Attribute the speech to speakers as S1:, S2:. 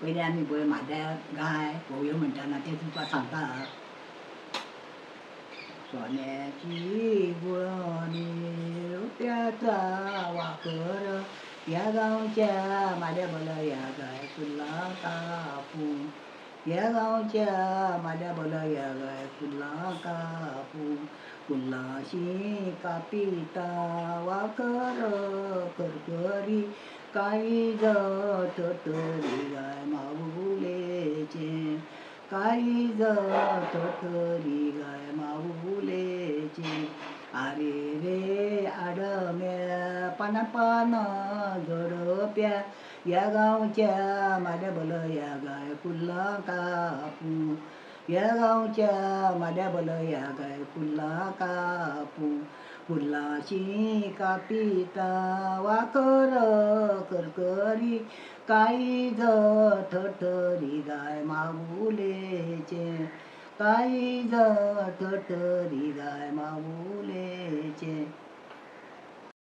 S1: पयलीं आमी पळय म्हाड्या गाय घोवयो म्हणटाना ते तुमकां सांगता. सोन्याची गुळणी रुप्याचा वाकर, या गांवच्या म्हाड्या बोला या गाय फुलां कापूं. या गांवच्या म्हाड्या बोला या गाय फुलां कापूं. फुलांशीं कापिता वाकर करकरी, काळीज थरथरी गाय माऊलेचें. काळीज थरथरी गाय माऊलेचें. आरे रे आडम्या पाना पान झडप्या, या गांवच्या म्हाड्या बोला या गाय फुलां कापूं. या गांवच्या म्हाड्या बोला या गाय फुलां कापूं. फुलांशीं कापिता वाकर करकरी, काळीज थरथरी गाय माऊलेचें. काळीज थरथरी गाय माऊलेचें.